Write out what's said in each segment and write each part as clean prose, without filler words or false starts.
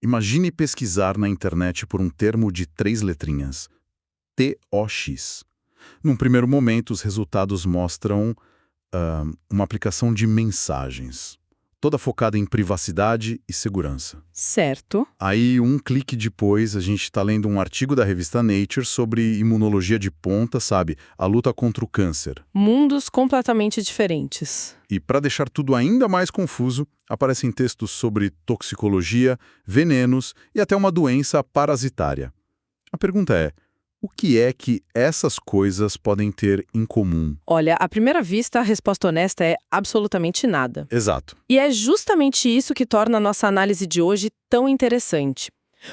Imagine pesquisar na internet por um termo de 3 letrinhas. TOX. Num primeiro momento, os resultados mostram uma aplicação de mensagens, toda focada em privacidade e segurança. Certo. Aí, um clique depois, a gente está lendo um artigo da revista Nature sobre imunologia de ponta, sabe? A luta contra o câncer. Mundos completamente diferentes. E para deixar tudo ainda mais confuso, aparecem textos sobre toxicologia, venenos e até uma doença parasitária. A pergunta é: o que é que essas coisas podem ter em comum? Olha, à primeira vista, a resposta honesta é absolutamente nada. Exato. E é justamente isso que torna a nossa análise de hoje tão interessante.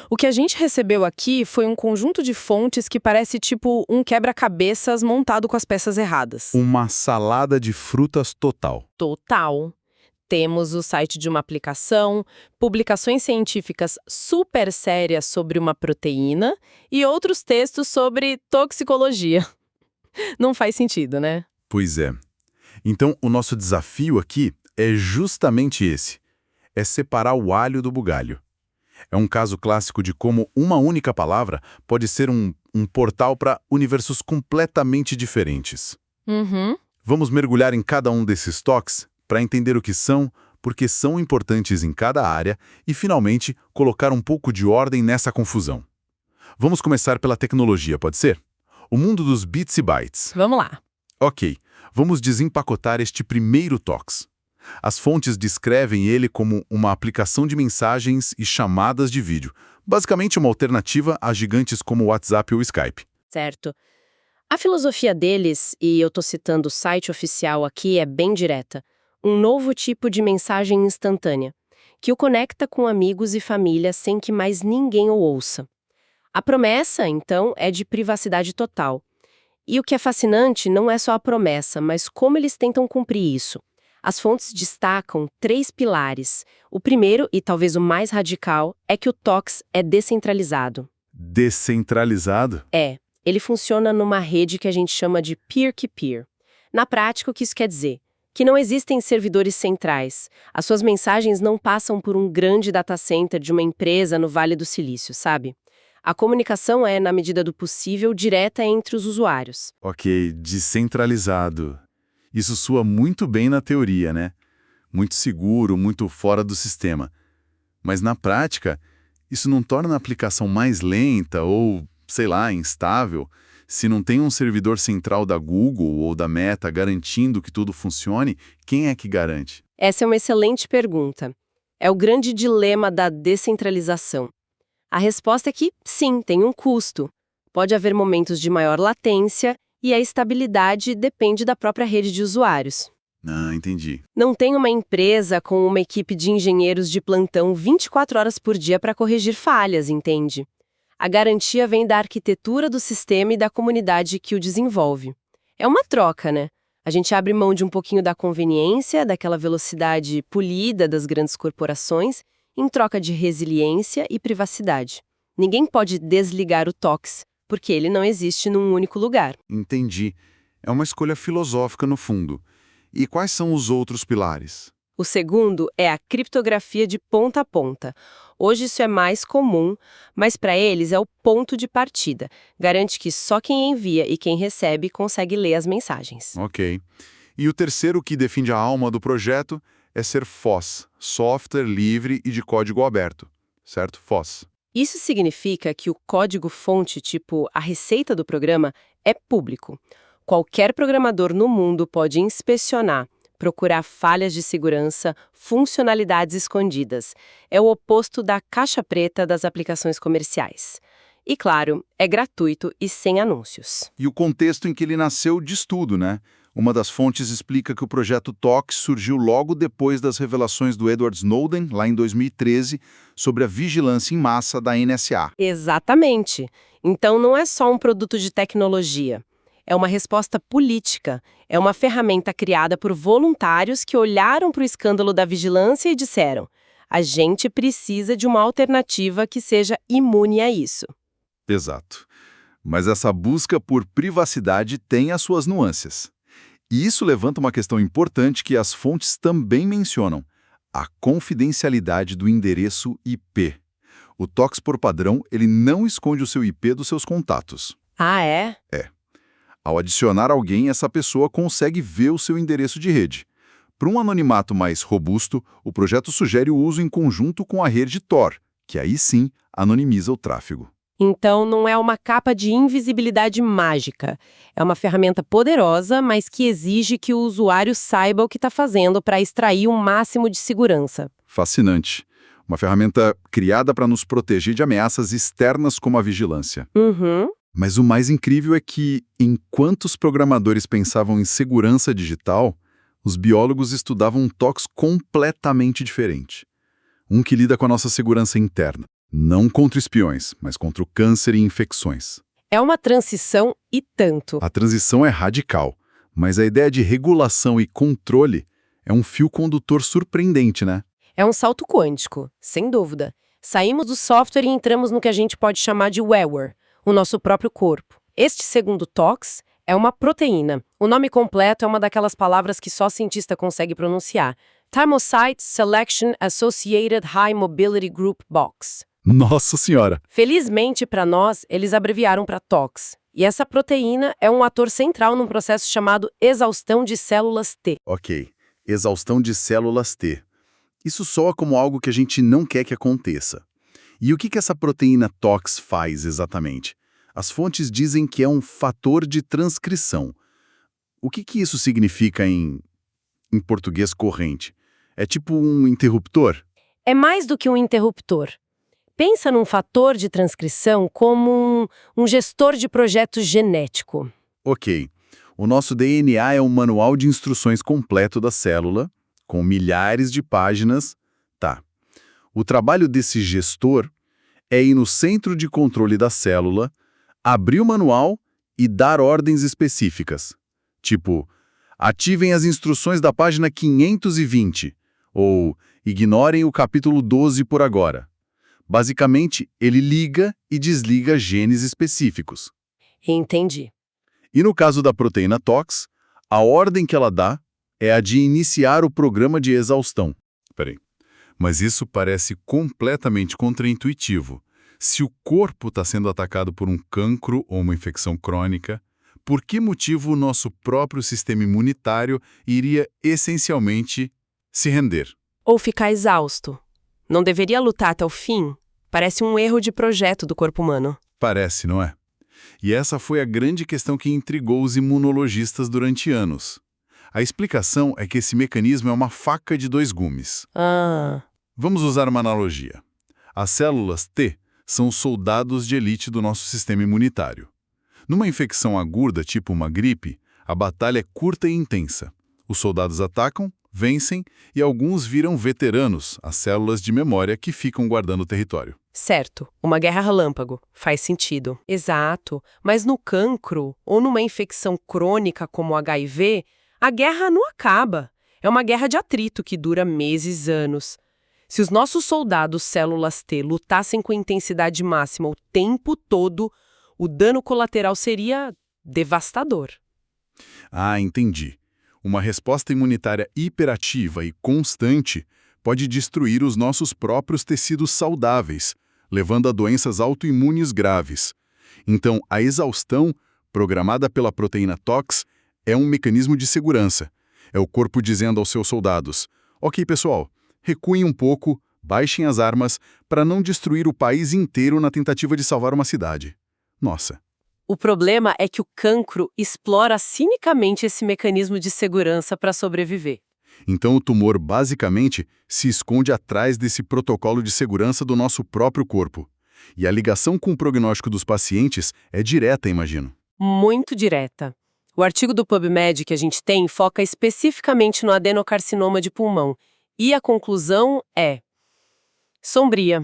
O que a gente recebeu aqui foi um conjunto de fontes que parece tipo um quebra-cabeças montado com as peças erradas. Uma salada de frutas total. Total. Temos o site de uma aplicação, publicações científicas super sérias sobre uma proteína e outros textos sobre toxicologia. Não faz sentido, né? Pois é. Então, o nosso desafio aqui é justamente esse. É separar o alho do bugalho. É um caso clássico de como uma única palavra pode ser um portal para universos completamente diferentes. Uhum. Vamos mergulhar em cada um desses toques para entender o que são, porque são importantes em cada área e, finalmente, colocar um pouco de ordem nessa confusão. Vamos começar pela tecnologia, pode ser? O mundo dos bits e bytes. Vamos lá. Ok, vamos desempacotar este primeiro tox. As fontes descrevem ele como uma aplicação de mensagens e chamadas de vídeo, basicamente uma alternativa a gigantes como o WhatsApp ou o Skype. Certo. A filosofia deles, e eu tô citando o site oficial aqui, é bem direta. Um novo tipo de mensagem instantânea, que o conecta com amigos e família sem que mais ninguém o ouça. A promessa, então, é de privacidade total. E o que é fascinante não é só a promessa, mas como eles tentam cumprir isso. As fontes destacam 3 pilares. O primeiro, e talvez o mais radical, é que o TOX é descentralizado. Descentralizado? É. Ele funciona numa rede que a gente chama de peer-to-peer. Na prática, o que isso quer dizer? Que não existem servidores centrais. As suas mensagens não passam por um grande data center de uma empresa no Vale do Silício, sabe? A comunicação é, na medida do possível, direta entre os usuários. Ok, descentralizado. Isso soa muito bem na teoria, né? Muito seguro, muito fora do sistema. Mas na prática, isso não torna a aplicação mais lenta ou, sei lá, instável? Se não tem um servidor central da Google ou da Meta garantindo que tudo funcione, quem é que garante? Essa é uma excelente pergunta. É o grande dilema da descentralização. A resposta é que, sim, tem um custo. Pode haver momentos de maior latência e a estabilidade depende da própria rede de usuários. Ah, entendi. Não tem uma empresa com uma equipe de engenheiros de plantão 24 horas por dia para corrigir falhas, entende? A garantia vem da arquitetura do sistema e da comunidade que o desenvolve. É uma troca, né? A gente abre mão de um pouquinho da conveniência, daquela velocidade polida das grandes corporações, em troca de resiliência e privacidade. Ninguém pode desligar o TOX, porque ele não existe num único lugar. Entendi. É uma escolha filosófica no fundo. E quais são os outros pilares? O segundo é a criptografia de ponta a ponta. Hoje isso é mais comum, mas para eles é o ponto de partida. Garante que só quem envia e quem recebe consegue ler as mensagens. Ok. E o terceiro que define a alma do projeto é ser FOSS, Software Livre e de Código Aberto. Certo? FOSS. Isso significa que o código-fonte, tipo a receita do programa, é público. Qualquer programador no mundo pode inspecionar, procurar falhas de segurança, funcionalidades escondidas. É o oposto da caixa preta das aplicações comerciais. E, claro, é gratuito e sem anúncios. E o contexto em que ele nasceu diz tudo, né? Uma das fontes explica que o projeto TOX surgiu logo depois das revelações do Edward Snowden, lá em 2013, sobre a vigilância em massa da NSA. Exatamente. Então não é só um produto de tecnologia. É uma resposta política. É uma ferramenta criada por voluntários que olharam para o escândalo da vigilância e disseram: a gente precisa de uma alternativa que seja imune a isso. Exato. Mas essa busca por privacidade tem as suas nuances. E isso levanta uma questão importante que as fontes também mencionam: a confidencialidade do endereço IP. O TOX por padrão, ele não esconde o seu IP dos seus contatos. Ah, é? Ao adicionar alguém, essa pessoa consegue ver o seu endereço de rede. Para um anonimato mais robusto, o projeto sugere o uso em conjunto com a rede Tor, que aí sim anonimiza o tráfego. Então não é uma capa de invisibilidade mágica. É uma ferramenta poderosa, mas que exige que o usuário saiba o que está fazendo para extrair um máximo de segurança. Fascinante. Uma ferramenta criada para nos proteger de ameaças externas como a vigilância. Uhum. Mas o mais incrível é que, enquanto os programadores pensavam em segurança digital, os biólogos estudavam um TOX completamente diferente. Um que lida com a nossa segurança interna. Não contra espiões, mas contra o câncer e infecções. É uma transição e tanto. A transição é radical, mas a ideia de regulação e controle é um fio condutor surpreendente, né? É um salto quântico, sem dúvida. Saímos do software e entramos no que a gente pode chamar de wearware, o nosso próprio corpo. Este segundo TOX é uma proteína. O nome completo é uma daquelas palavras que só cientista consegue pronunciar. Thymocyte Selection Associated High Mobility Group Box. Nossa Senhora! Felizmente para nós, eles abreviaram para TOX. E essa proteína é um ator central num processo chamado exaustão de células T. Ok, exaustão de células T. Isso soa como algo que a gente não quer que aconteça. E o que essa proteína TOX faz exatamente? As fontes dizem que é um fator de transcrição. O que isso significa em português corrente? É tipo um interruptor? É mais do que um interruptor. Pensa num fator de transcrição como um gestor de projeto genético. Ok. O nosso DNA é um manual de instruções completo da célula, com milhares de páginas. Tá. O trabalho desse gestor é ir no centro de controle da célula, abrir o manual e dar ordens específicas. Tipo, ativem as instruções da página 520, ou ignorem o capítulo 12 por agora. Basicamente, ele liga e desliga genes específicos. Entendi. E no caso da proteína TOX, a ordem que ela dá é a de iniciar o programa de exaustão. Peraí. Mas isso parece completamente contraintuitivo. Se o corpo está sendo atacado por um cancro ou uma infecção crônica, por que motivo o nosso próprio sistema imunitário iria essencialmente se render? Ou ficar exausto. Não deveria lutar até o fim? Parece um erro de projeto do corpo humano. Parece, não é? E essa foi a grande questão que intrigou os imunologistas durante anos. A explicação é que esse mecanismo é uma faca de dois gumes. Vamos usar uma analogia. As células T são os soldados de elite do nosso sistema imunitário. Numa infecção aguda, tipo uma gripe, a batalha é curta e intensa. Os soldados atacam, vencem e alguns viram veteranos, as células de memória que ficam guardando o território. Certo, uma guerra relâmpago. Faz sentido. Exato, mas no cancro ou numa infecção crônica como o HIV, a guerra não acaba. É uma guerra de atrito que dura meses, anos. Se os nossos soldados células T lutassem com intensidade máxima o tempo todo, o dano colateral seria devastador. Ah, entendi. Uma resposta imunitária hiperativa e constante pode destruir os nossos próprios tecidos saudáveis, levando a doenças autoimunes graves. Então, a exaustão, programada pela proteína TOX, é um mecanismo de segurança. É o corpo dizendo aos seus soldados: ok, pessoal, recuem um pouco, baixem as armas para não destruir o país inteiro na tentativa de salvar uma cidade. Nossa. O problema é que o cancro explora cinicamente esse mecanismo de segurança para sobreviver. Então o tumor basicamente se esconde atrás desse protocolo de segurança do nosso próprio corpo. E a ligação com o prognóstico dos pacientes é direta, imagino. Muito direta. O artigo do PubMed que a gente tem foca especificamente no adenocarcinoma de pulmão. E a conclusão é sombria.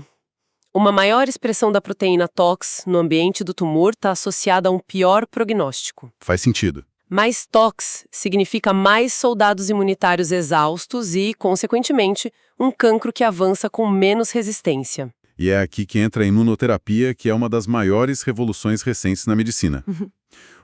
Uma maior expressão da proteína TOX no ambiente do tumor está associada a um pior prognóstico. Faz sentido. Mais TOX significa mais soldados imunitários exaustos e, consequentemente, um cancro que avança com menos resistência. E é aqui que entra a imunoterapia, que é uma das maiores revoluções recentes na medicina.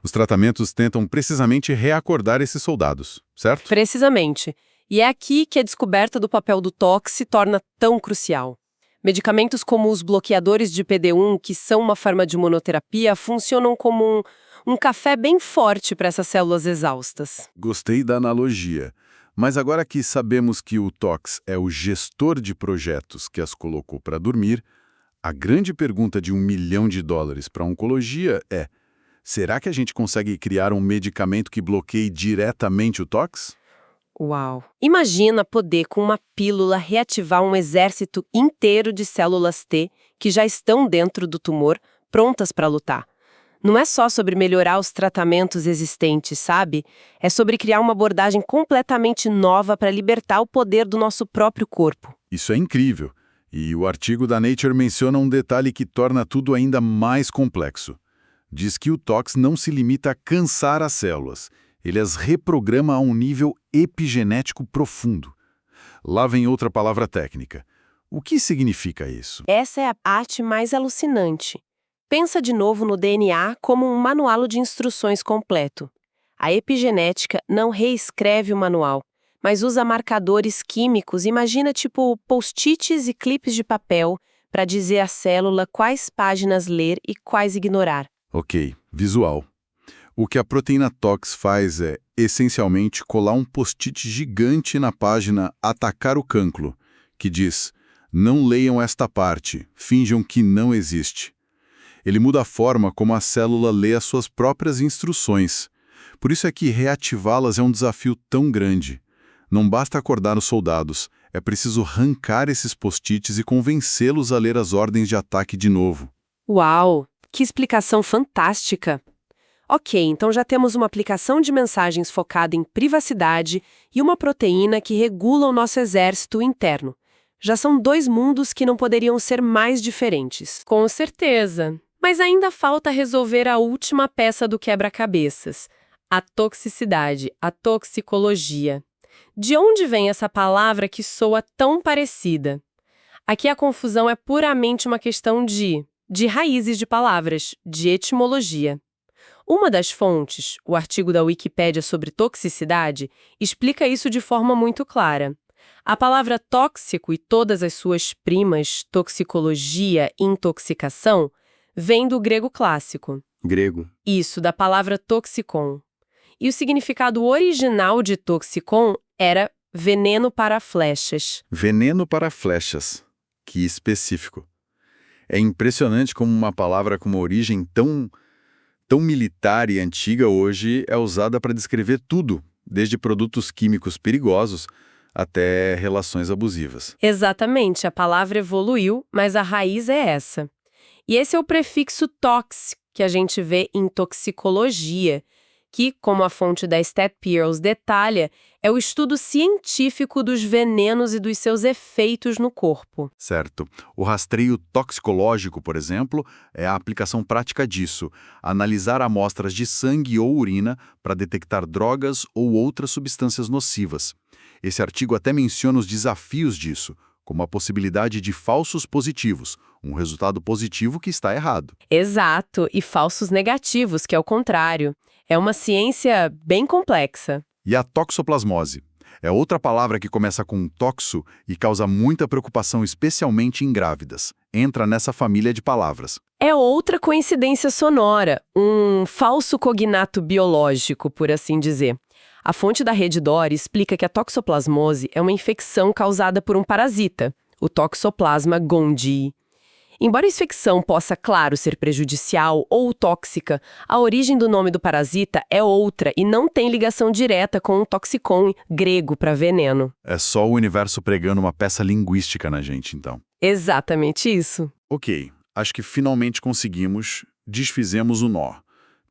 Os tratamentos tentam precisamente reacordar esses soldados, certo? Precisamente. E é aqui que a descoberta do papel do TOX se torna tão crucial. Medicamentos como os bloqueadores de PD-1, que são uma forma de imunoterapia, funcionam como um café bem forte para essas células exaustas. Gostei da analogia. Mas agora que sabemos que o TOX é o gestor de projetos que as colocou para dormir, a grande pergunta de $1 milhão para a oncologia é: será que a gente consegue criar um medicamento que bloqueie diretamente o TOX? Uau! Imagina poder, com uma pílula, reativar um exército inteiro de células T que já estão dentro do tumor, prontas para lutar. Não é só sobre melhorar os tratamentos existentes, sabe? É sobre criar uma abordagem completamente nova para libertar o poder do nosso próprio corpo. Isso é incrível. E o artigo da Nature menciona um detalhe que torna tudo ainda mais complexo. Diz que o TOX não se limita a cansar as células. Ele as reprograma a um nível epigenético profundo. Lá vem outra palavra técnica. O que significa isso? Essa é a parte mais alucinante. Pensa de novo no DNA como um manual de instruções completo. A epigenética não reescreve o manual, mas usa marcadores químicos, imagina tipo post-its e clipes de papel, para dizer à célula quais páginas ler e quais ignorar. Ok, visual. O que a proteína TOX faz é, essencialmente, colar um post-it gigante na página Atacar o Cancro, que diz: não leiam esta parte, finjam que não existe. Ele muda a forma como a célula lê as suas próprias instruções. Por isso é que reativá-las é um desafio tão grande. Não basta acordar os soldados, é preciso arrancar esses post-its e convencê-los a ler as ordens de ataque de novo. Uau! Que explicação fantástica! Ok, então já temos uma aplicação de mensagens focada em privacidade e uma proteína que regula o nosso exército interno. Já são dois mundos que não poderiam ser mais diferentes. Com certeza. Mas ainda falta resolver a última peça do quebra-cabeças: a toxicidade, a toxicologia. De onde vem essa palavra que soa tão parecida? Aqui a confusão é puramente uma questão de raízes de palavras, de etimologia. Uma das fontes, o artigo da Wikipédia sobre toxicidade, explica isso de forma muito clara. A palavra tóxico e todas as suas primas, toxicologia e intoxicação, vem do grego clássico. Grego. Isso, da palavra toxicon. E o significado original de toxicon era veneno para flechas. Veneno para flechas. Que específico. É impressionante como uma palavra com uma origem tão militar e antiga hoje é usada para descrever tudo, desde produtos químicos perigosos até relações abusivas. Exatamente, a palavra evoluiu, mas a raiz é essa. E esse é o prefixo tox, que a gente vê em toxicologia, que, como a fonte da Stat Pearls detalha, é o estudo científico dos venenos e dos seus efeitos no corpo. Certo. O rastreio toxicológico, por exemplo, é a aplicação prática disso: analisar amostras de sangue ou urina para detectar drogas ou outras substâncias nocivas. Esse artigo até menciona os desafios disso, como a possibilidade de falsos positivos, um resultado positivo que está errado. Exato, e falsos negativos, que é o contrário. É uma ciência bem complexa. E a toxoplasmose? É outra palavra que começa com toxo e causa muita preocupação, especialmente em grávidas. Entra nessa família de palavras. É outra coincidência sonora, um falso cognato biológico, por assim dizer. A fonte da Redditor explica que a toxoplasmose é uma infecção causada por um parasita, o Toxoplasma gondii. Embora a infecção possa, claro, ser prejudicial ou tóxica, a origem do nome do parasita é outra e não tem ligação direta com o toxicon, grego para veneno. É só o universo pregando uma peça linguística na gente, então. Exatamente isso. Ok, acho que finalmente conseguimos, desfizemos o nó.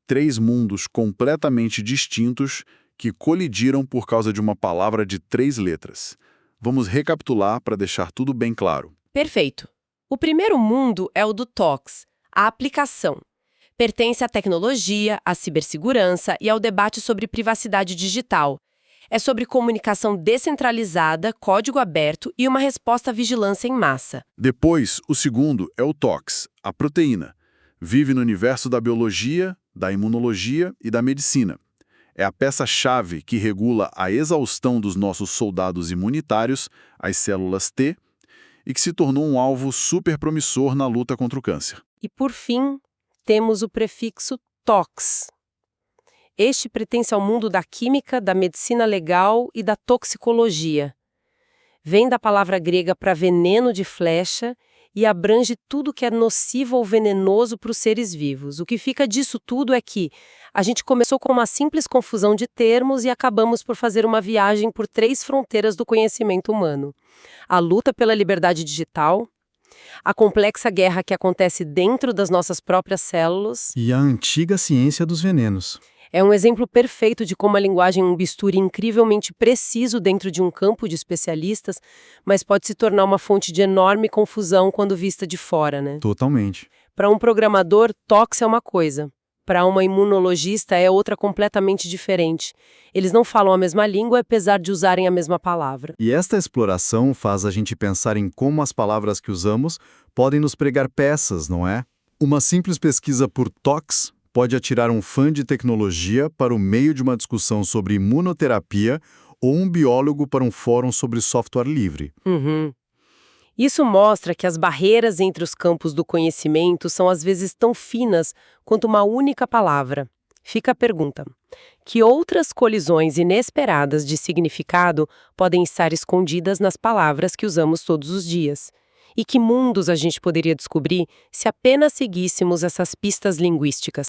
3 mundos completamente distintos que colidiram por causa de uma palavra de 3 letras. Vamos recapitular para deixar tudo bem claro. Perfeito. O primeiro mundo é o do TOX, a aplicação. Pertence à tecnologia, à cibersegurança e ao debate sobre privacidade digital. É sobre comunicação descentralizada, código aberto e uma resposta à vigilância em massa. Depois, o segundo é o TOX, a proteína. Vive no universo da biologia, da imunologia e da medicina. É a peça-chave que regula a exaustão dos nossos soldados imunitários, as células T, e que se tornou um alvo super promissor na luta contra o câncer. E por fim, temos o prefixo tox. Este pertence ao mundo da química, da medicina legal e da toxicologia. Vem da palavra grega para veneno de flecha e abrange tudo que é nocivo ou venenoso para os seres vivos. O que fica disso tudo é que a gente começou com uma simples confusão de termos e acabamos por fazer uma viagem por 3 fronteiras do conhecimento humano. A luta pela liberdade digital, a complexa guerra que acontece dentro das nossas próprias células. E a antiga ciência dos venenos. É um exemplo perfeito de como a linguagem é um bisturi incrivelmente preciso dentro de um campo de especialistas, mas pode se tornar uma fonte de enorme confusão quando vista de fora, né? Totalmente. Para um programador, tox é uma coisa. Para uma imunologista é outra completamente diferente. Eles não falam a mesma língua, apesar de usarem a mesma palavra. E esta exploração faz a gente pensar em como as palavras que usamos podem nos pregar peças, não é? Uma simples pesquisa por tox pode atirar um fã de tecnologia para o meio de uma discussão sobre imunoterapia ou um biólogo para um fórum sobre software livre. Isso mostra que as barreiras entre os campos do conhecimento são às vezes tão finas quanto uma única palavra. Fica a pergunta: que outras colisões inesperadas de significado podem estar escondidas nas palavras que usamos todos os dias? E que mundos a gente poderia descobrir se apenas seguíssemos essas pistas linguísticas?